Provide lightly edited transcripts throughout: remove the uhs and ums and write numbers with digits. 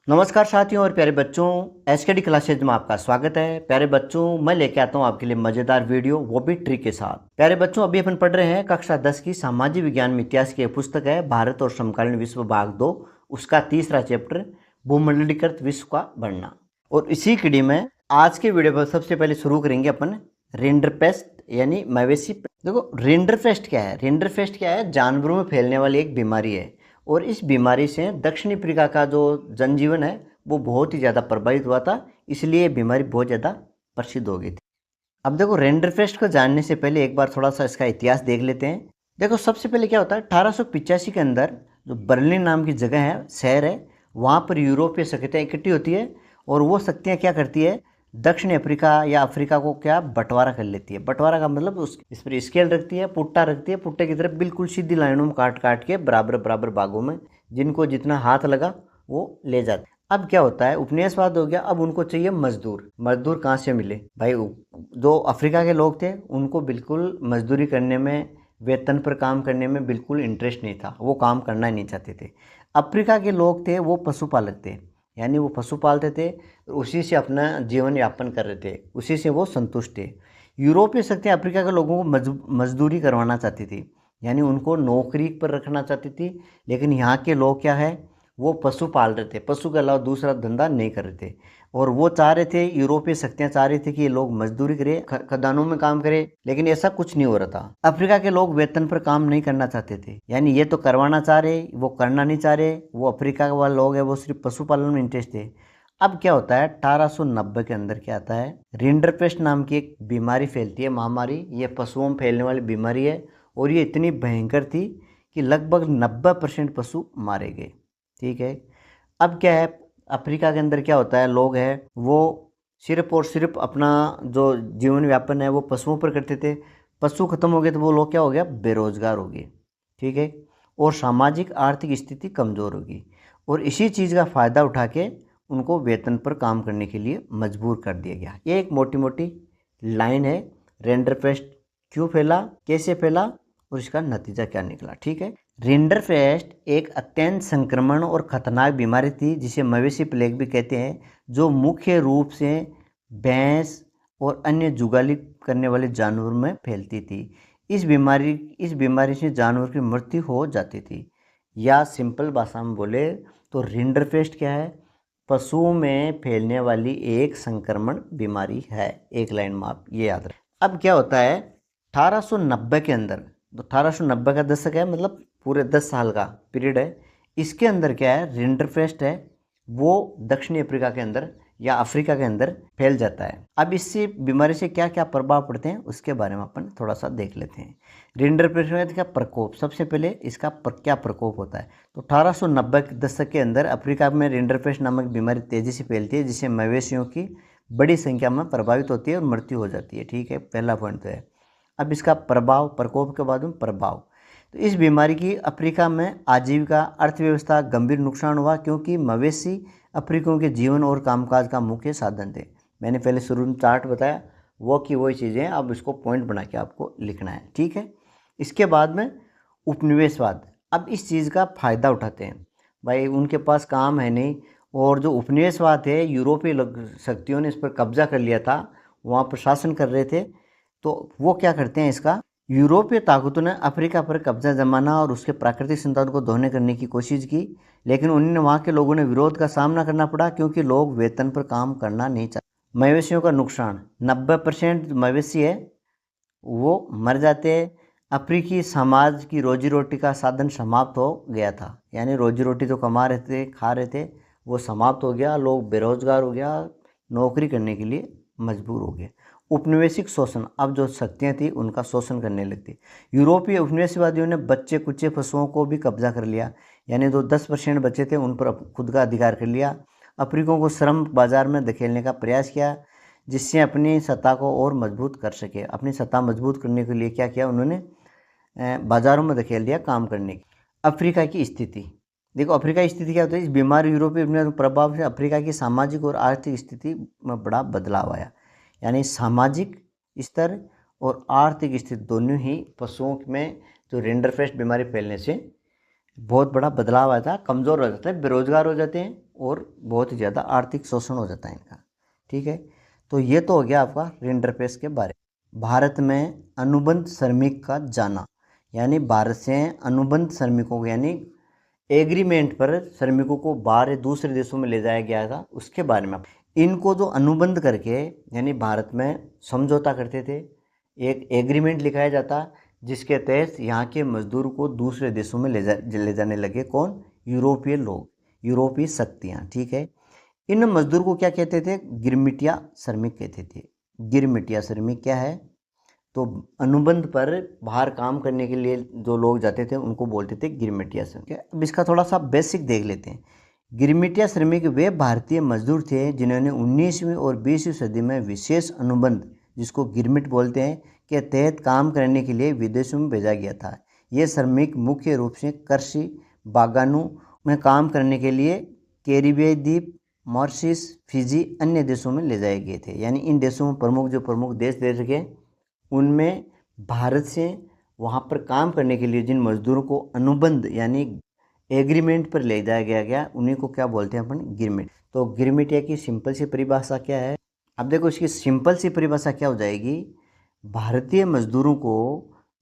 नमस्कार साथियों और प्यारे बच्चों, एसकेडी क्लासेज में आपका स्वागत है। प्यारे बच्चों, मैं लेके आता हूँ आपके लिए मजेदार वीडियो, वो भी ट्रिक के साथ। प्यारे बच्चों, अभी अपन पढ़ रहे हैं कक्षा 10 की सामाजिक विज्ञान में इतिहास की पुस्तक है भारत और समकालीन विश्व भाग 2, उसका तीसरा चैप्टर भूमंडलीकृत विश्व का बढ़ना। और इसी कड़ी में आज के वीडियो पर सबसे पहले शुरू करेंगे अपन रिंडरपेस्ट यानी मवेशी। देखो, रिंडरपेस्ट क्या है? रिंडरपेस्ट क्या है? जानवरों में फैलने वाली एक बीमारी है और इस बीमारी से दक्षिण अफ्रीका का जो जनजीवन है वो बहुत ही ज़्यादा प्रभावित हुआ था, इसलिए ये बीमारी बहुत ज़्यादा प्रसिद्ध हो गई थी। अब देखो, रिंडरपेस्ट को जानने से पहले एक बार थोड़ा सा इसका इतिहास देख लेते हैं। देखो, सबसे पहले क्या होता है, 1885 के अंदर जो बर्लिन नाम की जगह है, शहर है, वहाँ पर यूरोपीय शक्तियाँ इकट्ठी होती है और वो शक्तियाँ क्या करती है, दक्षिण अफ्रीका या अफ्रीका को क्या बंटवारा कर लेती है। बंटवारा का मतलब इस पर स्केल रखती है, पुट्टा रखती है, पुट्टे की तरफ बिल्कुल सीधी लाइनों में काट काट के बराबर बराबर भागों में जिनको जितना हाथ लगा वो ले जाते। अब क्या होता है, उपनिवेशवाद हो गया। अब उनको चाहिए मजदूर। मजदूर कहाँ से मिले भाई? जो अफ्रीका के लोग थे उनको बिल्कुल मजदूरी करने में, वेतन पर काम करने में बिल्कुल इंटरेस्ट नहीं था, वो काम करना ही नहीं चाहते थे। अफ्रीका के लोग थे वो पशुपालक थे, यानी वो पशु पालते थे, उसी से अपना जीवन यापन कर रहे थे, उसी से वो संतुष्ट थे। यूरोपीय शक्तियाँ अफ्रीका के लोगों को मजदूरी करवाना चाहती थी, यानी उनको नौकरी पर रखना चाहती थी। लेकिन यहाँ के लोग क्या है, वो पशु पाल रहे थे, पशु के अलावा दूसरा धंधा नहीं कर रहे थे। और वो चाह रहे थे, यूरोपीय शक्तियाँ चाह रही थी कि ये लोग मजदूरी करें, खदानों में काम करें, लेकिन ऐसा कुछ नहीं हो रहा था। अफ्रीका के लोग वेतन पर काम नहीं करना चाहते थे, यानी ये तो करवाना चाह रहे, वो करना नहीं चाह रहे। वो अफ्रीका वाले लोग हैं वो सिर्फ पशुपालन में इंटरेस्ट थे। अब क्या होता है, 1890 के अंदर क्या आता है, रिंडरपेस्ट नाम की एक बीमारी फैलती है, महामारी। ये पशुओं में फैलने वाली बीमारी है और ये इतनी भयंकर थी कि लगभग 90% पशु मारे गए। ठीक है। अब क्या है, अफ्रीका के अंदर क्या होता है, लोग हैं वो सिर्फ और सिर्फ अपना जो जीवन यापन है वो पशुओं पर करते थे। पशु खत्म हो गए तो वो लोग क्या हो गया, बेरोजगार हो गए। ठीक है। और सामाजिक आर्थिक स्थिति कमज़ोर होगी और इसी चीज़ का फ़ायदा उठा के उनको वेतन पर काम करने के लिए मजबूर कर दिया गया। ये एक मोटी मोटी लाइन है। रिंडरपेस्ट क्यों फैला, कैसे फैला और इसका नतीजा क्या निकला। ठीक है। रिंडरपेस्ट एक अत्यंत संक्रमण और खतरनाक बीमारी थी जिसे मवेशी प्लेग भी कहते हैं, जो मुख्य रूप से भैंस और अन्य जुगाली करने वाले जानवरों में फैलती थी। इस बीमारी से जानवर की मृत्यु हो जाती थी। या सिंपल भाषा में बोले तो रिंडरपेस्ट क्या है, पशुओं में फैलने वाली एक संक्रमण बीमारी है। एक लाइन में आप ये याद रखें। अब क्या होता है, 1890 के अंदर, तो 1890 का दशक है, मतलब पूरे 10 साल का पीरियड है। इसके अंदर क्या है, रिंडरपेस्ट है वो दक्षिणी अफ्रीका के अंदर या अफ्रीका के अंदर फैल जाता है। अब इससे बीमारी से क्या क्या प्रभाव पड़ते हैं उसके बारे में अपन थोड़ा सा देख लेते हैं। रिंडरपेस्ट का प्रकोप, सबसे पहले इसका क्या प्रकोप होता है। तो 1890 के दशक के अंदर अफ्रीका में रिंडरपेस्ट नामक बीमारी तेजी से फैलती है, जिससे मवेशियों की बड़ी संख्या में प्रभावित होती है और मृत्यु हो जाती है। ठीक है, पहला पॉइंट तो है। अब इसका प्रभाव, प्रकोप के बाद में प्रभाव। तो इस बीमारी की अफ्रीका में आजीविका, अर्थव्यवस्था गंभीर नुकसान हुआ, क्योंकि मवेशी अफ्रीकियों के जीवन और कामकाज का मुख्य साधन थे। मैंने पहले शुरू में चार्ट बताया, वो की वही चीज़ें, अब इसको पॉइंट बना के आपको लिखना है। ठीक है। इसके बाद में उपनिवेशवाद। अब इस चीज़ का फ़ायदा उठाते हैं भाई, उनके पास काम है नहीं, और जो उपनिवेशवाद है, यूरोपीय शक्तियों ने इस पर कब्जा कर लिया था, वहाँ पर शासन कर रहे थे। तो वो क्या करते हैं, इसका यूरोपीय ताकतों ने अफ्रीका पर कब्जा जमाना और उसके प्राकृतिक संसाधनों को दोहन करने की कोशिश की, लेकिन उन्हें वहाँ के लोगों ने विरोध का सामना करना पड़ा, क्योंकि लोग वेतन पर काम करना नहीं चाहते। मवेशियों का नुकसान, 90% मवेशी है वो मर जाते हैं। अफ्रीकी समाज की रोजी रोटी का साधन समाप्त हो गया था, यानी रोजी रोटी तो कमा रहे थे, खा रहे थे, वो समाप्त हो गया। लोग बेरोजगार हो गया, नौकरी करने के लिए मजबूर हो गए। उपनिवेशिक शोषण, अब जो शक्तियाँ थी उनका शोषण करने लगती। यूरोपीय उपनिवेशवादियों ने बच्चे कुच्चे पशुओं को भी कब्जा कर लिया, यानी जो 10% बच्चे थे उन पर खुद का अधिकार कर लिया। अफ्रीकों को श्रम बाजार में धकेलने का प्रयास किया, जिससे अपनी सत्ता को और मजबूत कर सके। अपनी सत्ता मजबूत करने के लिए क्या किया उन्होंने, बाजारों में धकेल दिया काम करने की। अफ्रीका की स्थिति, देखो अफ्रीका की स्थिति क्या होती है, इस बीमारी यूरोपीय प्रभाव से अफ्रीका की सामाजिक और आर्थिक स्थिति में बड़ा बदलाव आया। यानी सामाजिक स्तर और आर्थिक स्थिति दोनों ही पशुओं में जो रिंडरपेस्ट बीमारी फैलने से बहुत बड़ा बदलाव आया था। कमज़ोर हो जाते हैं, बेरोजगार हो जाते हैं और बहुत ही ज़्यादा आर्थिक शोषण हो जाता है इनका। ठीक है, तो ये तो हो गया आपका रिंडरपेस के बारे में। भारत में अनुबंध श्रमिक का जाना, यानी भारत से अनुबंध श्रमिकों को यानी एग्रीमेंट पर श्रमिकों को बाहर दूसरे देशों में ले जाया गया था, उसके बारे में। इनको जो अनुबंध करके यानी भारत में समझौता करते थे, एक एग्रीमेंट लिखाया जाता जिसके तहत यहाँ के मजदूर को दूसरे देशों में ले जाने लगे कौन? यूरोपीय लोग, यूरोपीय शक्तियाँ। ठीक है, इन मजदूर को क्या कहते थे? गिरमिटिया श्रमिक कहते थे। गिरमिटिया श्रमिक क्या है? तो अनुबंध पर बाहर काम करने के लिए जो लोग जाते थे उनको बोलते थे गिरमिटिया श्रमिक। अब इसका थोड़ा सा बेसिक देख लेते हैं। गिरमिटिया श्रमिक वे भारतीय मजदूर थे जिन्होंने 19वीं और 20वीं सदी में विशेष अनुबंध, जिसको गिरमिट बोलते हैं, के तहत काम करने के लिए विदेशों में भेजा गया था। ये श्रमिक मुख्य रूप से कृषि, बागानों में काम करने के लिए कैरिबियन द्वीप, मॉरिशस, फिजी, अन्य देशों में ले जाए गए थे। यानी इन देशों में प्रमुख देश दे सके, उनमें भारत से वहाँ पर काम करने के लिए जिन मजदूरों को अनुबंध यानी एग्रीमेंट पर ले जाया गया उन्हीं को क्या बोलते हैं अपन? गिरमिट। तो गिरमिटिया की सिंपल सी परिभाषा क्या है? अब देखो इसकी सिंपल सी परिभाषा क्या हो जाएगी? भारतीय मजदूरों को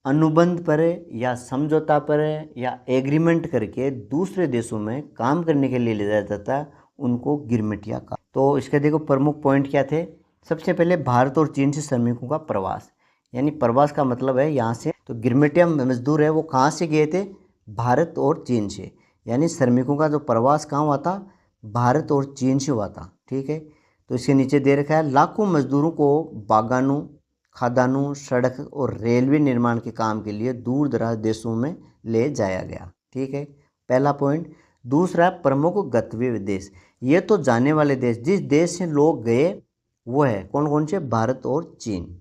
अनुबंध पर या समझौता पर या एग्रीमेंट करके दूसरे देशों में काम करने के लिए ले जाया जाता, उनको गिरमिटिया का। तो इसके देखो प्रमुख पॉइंट क्या थे? सबसे पहले भारत और चीन से श्रमिकों का प्रवास, यानी प्रवास का मतलब है यहाँ से, तो गिरमिटिया मजदूर है वो कहाँ से गए थे? भारत और चीन से। यानी श्रमिकों का जो प्रवास कहाँ हुआ था? भारत और चीन से हुआ था। ठीक है, तो इसके नीचे दे रखा है लाखों मजदूरों को बागानों, खदानों, सड़क और रेलवे निर्माण के काम के लिए दूर दराज देशों में ले जाया गया। ठीक है, पहला पॉइंट। दूसरा, प्रमुख गंतव्य देश, ये तो जाने वाले देश, जिस देश से लोग गए वो है कौन कौन से? भारत और चीन।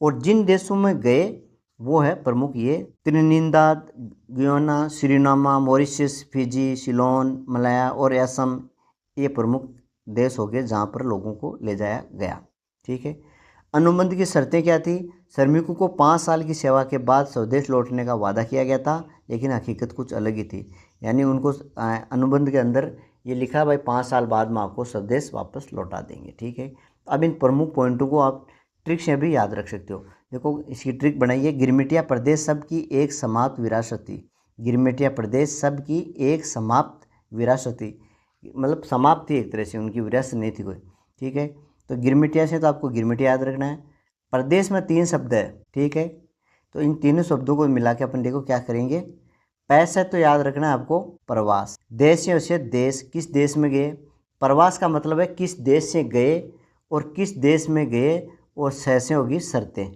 और जिन देशों में गए वो है प्रमुख ये Trinidad, Guyana, Suriname, Mauritius, Fiji, Ceylon, Malaya और असम, ये प्रमुख देश हो गए जहाँ पर लोगों को ले जाया गया। ठीक है, अनुबंध की शर्तें क्या थी? श्रमिकों को 5 साल की सेवा के बाद स्वदेश लौटने का वादा किया गया था, लेकिन हकीकत कुछ अलग ही थी। यानी उनको अनुबंध के अंदर ये लिखा भाई 5 साल बाद में आपको स्वदेश वापस लौटा देंगे। ठीक है, अब इन प्रमुख पॉइंटों को आप ट्रिक से भी याद रख सकते हो। देखो इसकी ट्रिक बनाइए। गिरमिटिया प्रदेश शब्द की एक समाप्त विरासत थी। गिरमिटिया प्रदेश शब्द की एक समाप्त विरासत थी, मतलब समाप्त थी एक तरह से, उनकी विरासत नहीं थी कोई। ठीक है, तो गिरमिटिया से तो आपको गिरमिटिया याद रखना है। प्रदेश में 3 शब्द है। ठीक है, तो इन तीनों शब्दों को मिला के अपन देखो क्या करेंगे। पैसे तो याद रखना है आपको, प्रवास। देश से देश, किस देश में गए? प्रवास का मतलब है किस देश से गए और किस देश में गए, और से होगी शर्तें।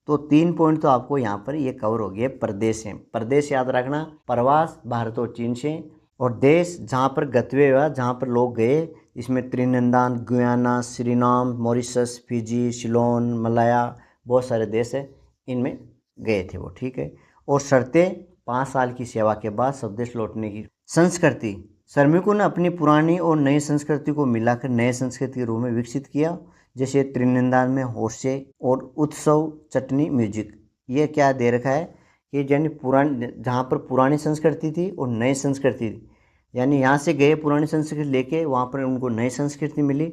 तो 3 पॉइंट तो आपको यहाँ पर ये कवर हो गए। प्रदेश है, प्रदेश याद रखना, प्रवास भारत और चीन से, और देश जहाँ पर गंतव्य हुआ, जहाँ पर लोग गए, इसमें Trinidad, Guyana, Suriname, Mauritius, Fiji, Ceylon, Malaya, बहुत सारे देश है, इनमें गए थे वो। ठीक है, और शर्तें 5 साल की सेवा के बाद स्वदेश लौटने की। संस्कृति, श्रमिकों ने अपनी पुरानी और नई संस्कृति को मिलाकर नए संस्कृति के रूप में विकसित किया, जैसे त्रिनिदाद में होर्से और उत्सव, चटनी, म्यूजिक। ये क्या दे रखा है कि यानी पुरानी, जहाँ पर पुरानी संस्कृति थी और नई संस्कृति थी, यानी यहाँ से गए पुरानी संस्कृति लेके, वहाँ पर उनको नई संस्कृति मिली,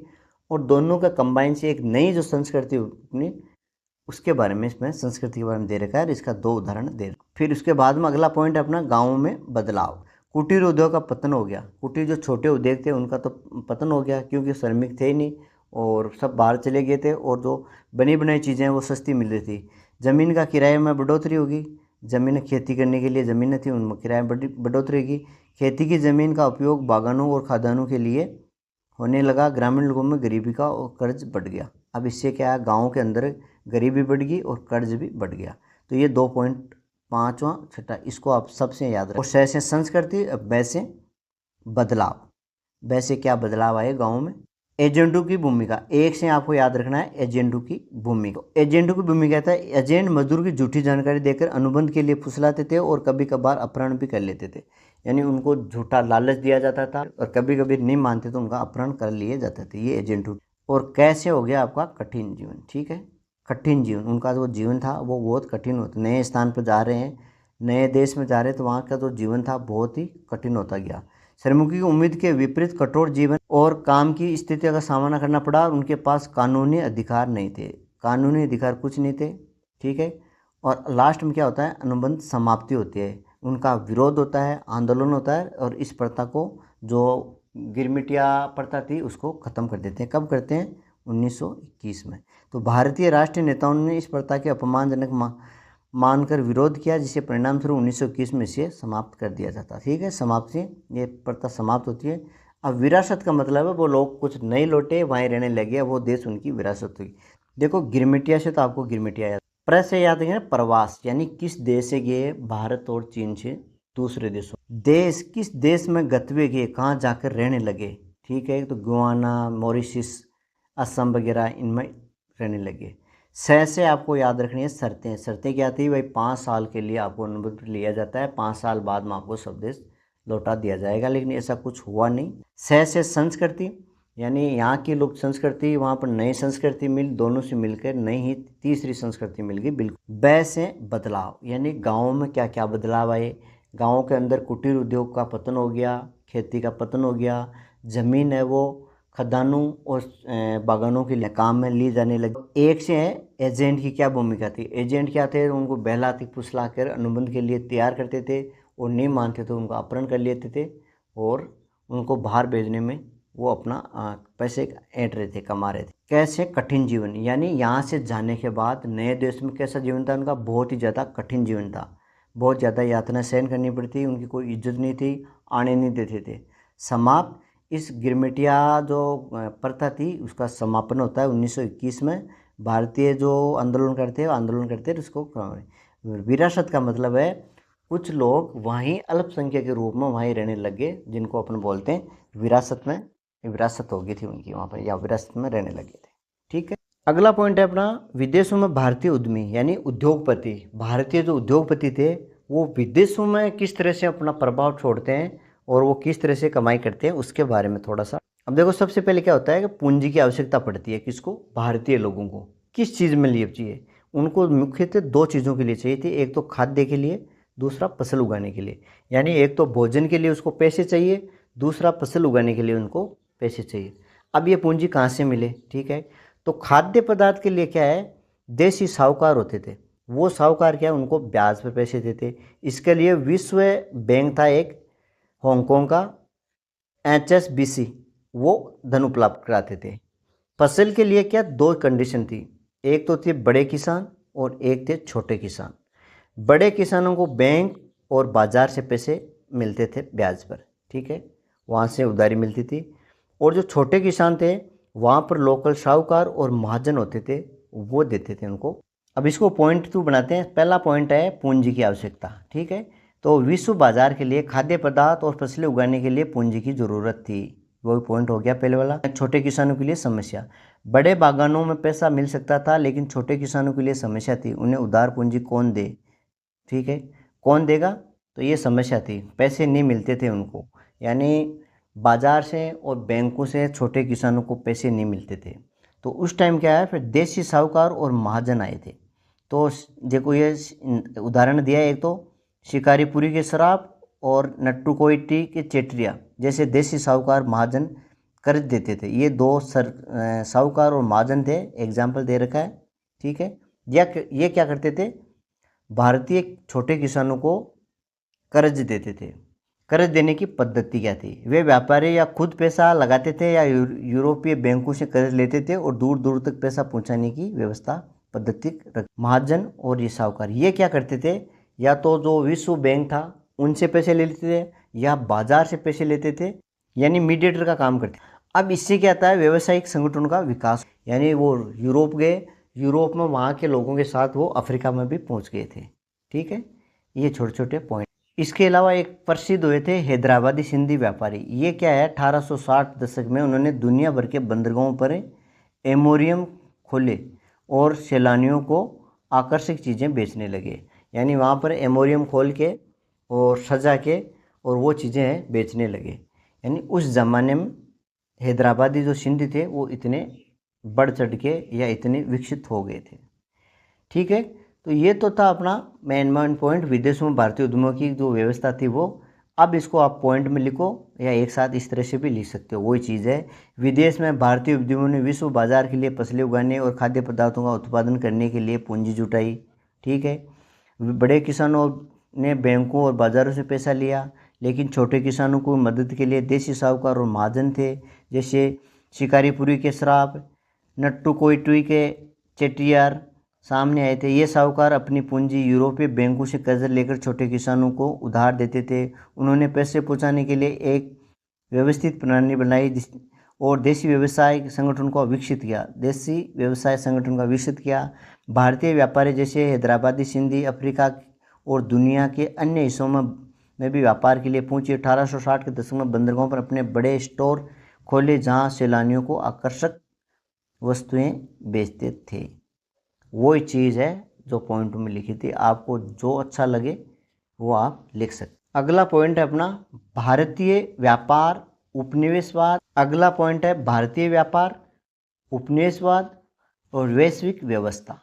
और दोनों का कंबाइन से एक नई जो संस्कृति अपनी, उसके बारे में इसमें संस्कृति के बारे में दे रखा है। इसका 2 उदाहरण दे रखा। फिर उसके बाद में अगला पॉइंट अपना गाँवों में बदलाव। कुटीर उद्योग का पतन हो गया। कुटीर जो छोटे उद्योग थे उनका तो पतन हो गया, क्योंकि श्रमिक थे ही नहीं और सब बाहर चले गए थे, और जो बनी बनाई चीज़ें वो सस्ती मिल रही थी। ज़मीन का किराए में बढ़ोतरी होगी। ज़मीन खेती करने के लिए ज़मीनें थी, उनमें किराए में बढ़ोतरी होगी। खेती की ज़मीन का उपयोग बागानों और खदानों के लिए होने लगा। ग्रामीण लोगों में गरीबी का और कर्ज बढ़ गया। अब इससे क्या है, गाँव के अंदर गरीबी बढ़ गई और कर्ज भी बढ़ गया। तो ये 2 पॉइंट, 5वां 6वां, इसको आप सबसे याद रखें। और वैसे संस्कृति, वैसे बदलाव, वैसे क्या बदलाव आए गाँव में। एजेंटों की भूमिका, एक से आपको याद रखना है एजेंटों की भूमिका। एजेंटों की भूमिका था, एजेंट मजदूर की झूठी जानकारी देकर अनुबंध के लिए फुसलाते थे और कभी कभार अपहरण भी कर लेते थे। यानी उनको झूठा लालच दिया जाता था और कभी कभी नहीं मानते तो उनका अपहरण कर लिए जाते थे, ये एजेंटों। और कैसे हो गया आपका कठिन जीवन। ठीक है, कठिन जीवन, उनका जो जीवन था वो बहुत कठिन होता। नए स्थान पर जा रहे हैं, नए देश में जा रहे हैं, तो वहाँ का जो जीवन था बहुत ही कठिन होता गया। श्रमिकों की उम्मीद के विपरीत कठोर जीवन और काम की स्थिति का सामना करना पड़ा और उनके पास कानूनी अधिकार नहीं थे, कानूनी अधिकार कुछ नहीं थे। ठीक है। और लास्ट में क्या होता है, अनुबंध समाप्ति होती है, उनका विरोध होता है, आंदोलन होता है और इस प्रथा को, जो गिरमिटिया प्रथा थी, उसको ख़त्म कर देते हैं। कब करते हैं? 1921 में। तो भारतीय राष्ट्रीय नेताओं ने इस प्रथा के अपमानजनक मानकर विरोध किया, जिसके परिणाम स्वरूप 1921 में इसे समाप्त कर दिया जाता। ठीक है, समाप्ति, ये प्रथा समाप्त होती है। अब विरासत का मतलब है वो लोग कुछ नहीं लौटे, वहीं रहने लगे, वो देश उनकी विरासत हुई। देखो गिरमिटिया से तो आपको गिरमिटिया याद, प्र से याद है प्रवास, यानी किस देश से गए, भारत और चीन से दूसरे देशों। देश, किस देश में गतवे गए, कहाँ जाकर रहने लगे। ठीक है, तो गुयाना, मॉरिशस, असम वगैरह इनमें रहने लगे। से आपको याद रखनी है शर्तें। शर्तें क्या थी भाई? 5 साल के लिए आपको अनुबंध लिया जाता है, 5 साल बाद में आपको स्वदेश लौटा दिया जाएगा, लेकिन ऐसा कुछ हुआ नहीं। से संस्कृति, यानी यहाँ की लोग संस्कृति, वहाँ पर नई संस्कृति मिल, दोनों से मिलकर नई ही तीसरी संस्कृति मिल गई। बिल्कुल। बै से बदलाव, यानी गाँव में क्या क्या बदलाव आए। गाँव के अंदर कुटीर उद्योग का पतन हो गया, खेती का पतन हो गया, ज़मीन है वो खदानों और बागानों के लिए काम में ली जाने लगी। एक से है एजेंट की क्या भूमिका थी। एजेंट क्या थे? उनको बहलाती फुसलाकर अनुबंध के लिए तैयार करते थे और नहीं मानते तो उनको अपहरण कर लेते थे और उनको बाहर भेजने में वो अपना पैसे ऐंठ रहे थे, कमा रहे थे। कैसे? कठिन जीवन, यानी यहाँ से जाने के बाद नए देश में कैसा जीवन था उनका? बहुत ही ज़्यादा कठिन जीवन था, बहुत ज़्यादा यातना सहन करनी पड़ती, उनकी कोई इज्जत नहीं थी, आने नहीं देते थे। समाप्त, इस गिरमिटिया जो प्रथा थी उसका समापन होता है 1921 में। भारतीय जो आंदोलन करते हैं, आंदोलन करते हैं उसको विरासत का मतलब है कुछ लोग वहीं अल्पसंख्यक के रूप में वहीं रहने लगे, जिनको अपन बोलते हैं विरासत में, विरासत हो गई थी उनकी वहाँ पर, या विरासत में रहने लगे थे। ठीक है। अगला पॉइंट है अपना, विदेशों में भारतीय उद्यमी यानी उद्योगपति। भारतीय जो उद्योगपति थे वो विदेशों में किस तरह से अपना प्रभाव छोड़ते हैं और वो किस तरह से कमाई करते हैं, उसके बारे में थोड़ा सा। अब देखो, सबसे पहले क्या होता है कि पूंजी की आवश्यकता पड़ती है किसको? भारतीय लोगों को। किस चीज़ में लिए चाहिए? उनको मुख्यतः 2 चीज़ों के लिए चाहिए थी, एक तो खाद्य के लिए, दूसरा फसल उगाने के लिए। यानी एक तो भोजन के लिए उसको पैसे चाहिए, दूसरा फसल उगाने के लिए उनको पैसे चाहिए। अब ये पूंजी कहाँ से मिले? ठीक है, तो खाद्य पदार्थ के लिए क्या है, देसी साहूकार होते थे, वो साहूकार क्या है, उनको ब्याज पर पैसे देते। इसके लिए विश्व बैंक था एक, हांगकांग का, HSBC, वो धन उपलब्ध कराते थे। फसल के लिए क्या, 2 कंडीशन थी, एक तो थे बड़े किसान और एक थे छोटे किसान। बड़े किसानों को बैंक और बाजार से पैसे मिलते थे ब्याज पर। ठीक है, वहाँ से उधारी मिलती थी। और जो छोटे किसान थे वहाँ पर लोकल साहूकार और महाजन होते थे, वो देते थे उनको। अब इसको पॉइंट 2 बनाते हैं। पहला पॉइंट है पूंजी की आवश्यकता। ठीक है, तो विश्व बाजार के लिए खाद्य पदार्थ और फसलें उगाने के लिए पूंजी की ज़रूरत थी, वही पॉइंट हो गया पहले वाला। छोटे किसानों के लिए समस्या, बड़े बागानों में पैसा मिल सकता था लेकिन छोटे किसानों के लिए समस्या थी, उन्हें उधार पूंजी कौन दे। ठीक है, कौन देगा, तो ये समस्या थी, पैसे नहीं मिलते थे उनको, यानी बाजार से और बैंकों से छोटे किसानों को पैसे नहीं मिलते थे। तो उस टाइम क्या है, फिर देसी साहूकार और महाजन आए थे। तो देखो ये उदाहरण दिया है, एक तो शिकारीपुरी के शराब और नट्टूकोइटी के चेटरिया जैसे देसी साहूकार महाजन कर्ज देते थे। ये 2 साहूकार और महाजन थे, एग्जाम्पल दे रखा है। ठीक है, ये क्या करते थे, भारतीय छोटे किसानों को कर्ज देते थे। कर्ज देने की पद्धति क्या थी, वे व्यापारी या खुद पैसा लगाते थे या यूरोपीय बैंकों से कर्ज लेते थे और दूर दूर तक पैसा पहुंचाने की व्यवस्था पद्धति। महाजन और ये साहूकार ये क्या करते थे, या तो जो विश्व बैंक था उनसे पैसे ले लेते थे या बाजार से पैसे लेते थे, यानी मीडिएटर का काम करते। अब इससे क्या आता है, व्यावसायिक संगठन का विकास, यानी वो यूरोप गए, यूरोप में वहाँ के लोगों के साथ वो अफ्रीका में भी पहुँच गए थे। ठीक है, ये छोटे छोटे पॉइंट। इसके अलावा एक प्रसिद्ध हुए थे हैदराबादी सिंधी व्यापारी। ये क्या है, 1860 दशक में उन्होंने दुनिया भर के बंदरगाहों पर एम्पोरियम खोले और सैलानियों को आकर्षक चीज़ें बेचने लगे। यानी वहाँ पर एम्पोरियम खोल के और सजा के और वो चीज़ें बेचने लगे। यानी उस ज़माने में हैदराबादी जो सिंधी थे वो इतने बढ़ चढ़ के या इतने विकसित हो गए थे। ठीक है, तो ये तो था अपना मेन पॉइंट, विदेशों में भारतीय उद्यमों की जो व्यवस्था थी वो। अब इसको आप पॉइंट में लिखो या एक साथ इस तरह से भी लिख सकते हो। वही चीज़ है, विदेश में भारतीय उद्यमों ने विश्व बाजार के लिए फसलें उगाने और खाद्य पदार्थों का उत्पादन करने के लिए पूंजी जुटाई। ठीक है, बड़े किसानों ने बैंकों और बाज़ारों से पैसा लिया, लेकिन छोटे किसानों को मदद के लिए देसी साहूकार और महाजन थे, जैसे शिकारीपुरी के श्राप, नट्टू कोइटुई के चेट्टियार सामने आए थे। ये साहूकार अपनी पूंजी यूरोपीय बैंकों से कर्ज लेकर छोटे किसानों को उधार देते थे। उन्होंने पैसे पहुंचाने के लिए एक व्यवस्थित प्रणाली बनाई और देसी व्यवसाय संगठन को विकसित किया। भारतीय व्यापारी जैसे हैदराबादी सिंधी अफ्रीका और दुनिया के अन्य हिस्सों में भी व्यापार के लिए पहुंचे। 1860 के दशक में बंदरगाहों पर अपने बड़े स्टोर खोले जहां सैलानियों को आकर्षक वस्तुएं बेचते थे। वही चीज़ है जो पॉइंट में लिखी थी, आपको जो अच्छा लगे वो आप लिख सकते। अगला पॉइंट है अपना भारतीय व्यापार उपनिवेशवाद। अगला पॉइंट है भारतीय व्यापार उपनिवेशवाद और वैश्विक व्यवस्था।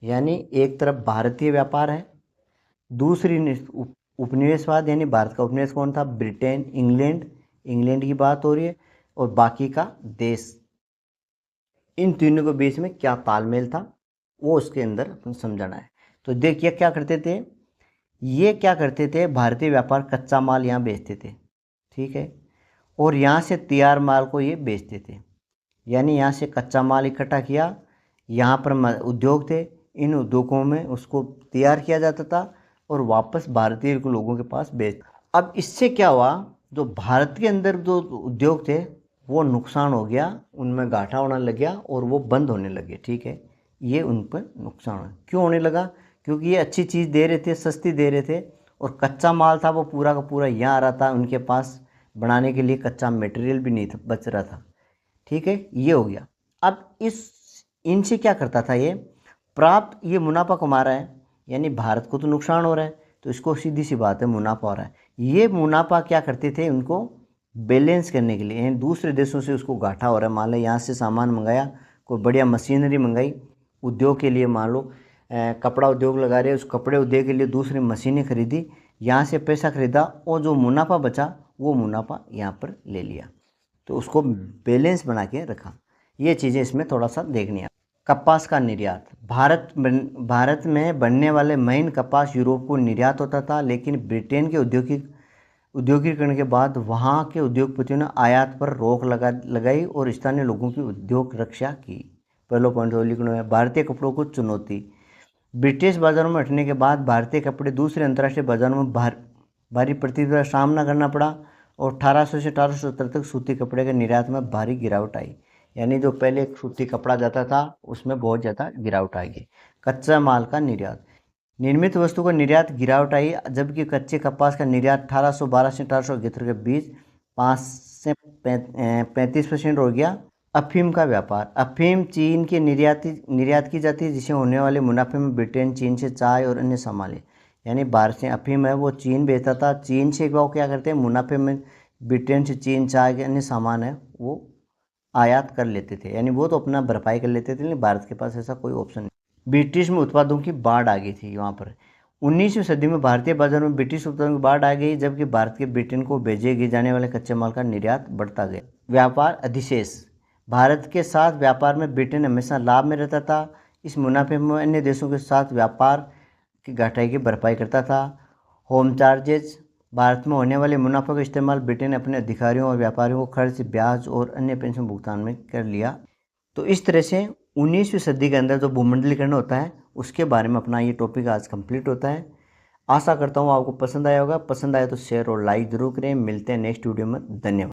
यानी एक तरफ भारतीय व्यापार है, दूसरी उपनिवेशवाद, यानी भारत का उपनिवेश कौन था? ब्रिटेन, इंग्लैंड की बात हो रही है, और बाकी का देश। इन तीनों के बीच में क्या तालमेल था वो उसके अंदर अपन समझना है। तो देखिए क्या करते थे, ये क्या करते थे, भारतीय व्यापार कच्चा माल यहाँ बेचते थे, ठीक है, और यहाँ से तैयार माल को ये बेचते थे। यानी यहाँ से कच्चा माल इकट्ठा किया, यहाँ पर उद्योग थे, इन उद्योगों में उसको तैयार किया जाता था और वापस भारतीय लोगों के पास बेच। अब इससे क्या हुआ, जो भारत के अंदर जो उद्योग थे वो नुकसान हो गया, उनमें घाटा होने लग गया और वो बंद होने लगे। ठीक है, ये उन पर नुकसान है। क्यों होने लगा? क्योंकि ये अच्छी चीज़ दे रहे थे, सस्ती दे रहे थे, और कच्चा माल था वो पूरा का पूरा यहाँ आ रहा था, उनके पास बनाने के लिए कच्चा मटेरियल भी नहीं था, बच रहा था। ठीक है, ये हो गया। अब इनसे क्या करता था, ये प्राप्त ये मुनाफा कमा रहा है, यानी भारत को तो नुकसान हो रहा है, तो इसको सीधी सी बात है मुनाफा हो रहा है। ये मुनाफा क्या करते थे, उनको बैलेंस करने के लिए, यानी दूसरे देशों से उसको घाटा हो रहा है, मान लो यहाँ से सामान मंगाया, कोई बढ़िया मशीनरी मंगाई उद्योग के लिए, मान लो कपड़ा उद्योग लगा रहे हैं, उस कपड़े उद्योग के लिए दूसरी मशीनें खरीदी, यहाँ से पैसा खरीदा, और जो मुनाफा बचा वो मुनाफा यहाँ पर ले लिया, तो उसको बैलेंस बना के रखा। ये चीज़ें इसमें थोड़ा सा देखनी है। कपास का निर्यात, भारत में बनने वाले महीन कपास यूरोप को निर्यात होता था, लेकिन ब्रिटेन के औद्योगिकरण के बाद वहाँ के उद्योगपतियों ने आयात पर रोक लगाई और स्थानीय लोगों की उद्योग रक्षा की। पहला पॉइंट लिखना है। भारतीय कपड़ों को चुनौती, ब्रिटिश बाजारों में हटने के बाद भारतीय कपड़े दूसरे अंतर्राष्ट्रीय बाजारों में भारी प्रतिस्पर्धा का सामना करना पड़ा, और 1800 से 1870 तक सूती कपड़े के निर्यात में भारी गिरावट आई। यानी जो पहले एक सूती कपड़ा जाता था उसमें बहुत ज़्यादा गिरावट आएगी। कच्चा माल का निर्यात, निर्मित वस्तु का निर्यात गिरावट आई, जबकि कच्चे कपास का निर्यात 1812 से 1871 के बीच 5 से 35% हो गया। अफीम का व्यापार, अफीम चीन के निर्यात की जाती है, जिसे होने वाले मुनाफे में ब्रिटेन चीन से चाय और अन्य सामान, यानी भारत से अफीम है वो चीन बेचता था, चीन से वो क्या करते हैं मुनाफे में ब्रिटेन से चीन चाय के अन्य सामान है वो आयात कर लेते थे, यानी वो तो अपना भरपाई कर लेते थे, लेकिन भारत के पास ऐसा कोई ऑप्शन नहीं। ब्रिटिश में उत्पादों की बाढ़ आ गई थी वहाँ पर। 19वीं सदी में भारतीय बाजार में ब्रिटिश उत्पादों की बाढ़ आ गई, जबकि भारत के ब्रिटेन को भेजे जाने वाले कच्चे माल का निर्यात बढ़ता गया। व्यापार अधिशेष, भारत के साथ व्यापार में ब्रिटेन हमेशा लाभ में रहता था, इस मुनाफे में अन्य देशों के साथ व्यापार की घटाई की भरपाई करता था। होम चार्जेज, भारत में होने वाले मुनाफे का इस्तेमाल ब्रिटेन ने अपने अधिकारियों और व्यापारियों को खर्च, ब्याज और अन्य पेंशन भुगतान में कर लिया। तो इस तरह से 19वीं सदी के अंदर जो भूमंडलीकरण होता है उसके बारे में अपना ये टॉपिक आज कंप्लीट होता है। आशा करता हूँ आपको पसंद आया होगा। पसंद आया तो शेयर और लाइक जरूर करें। मिलते हैं नेक्स्ट वीडियो में। धन्यवाद।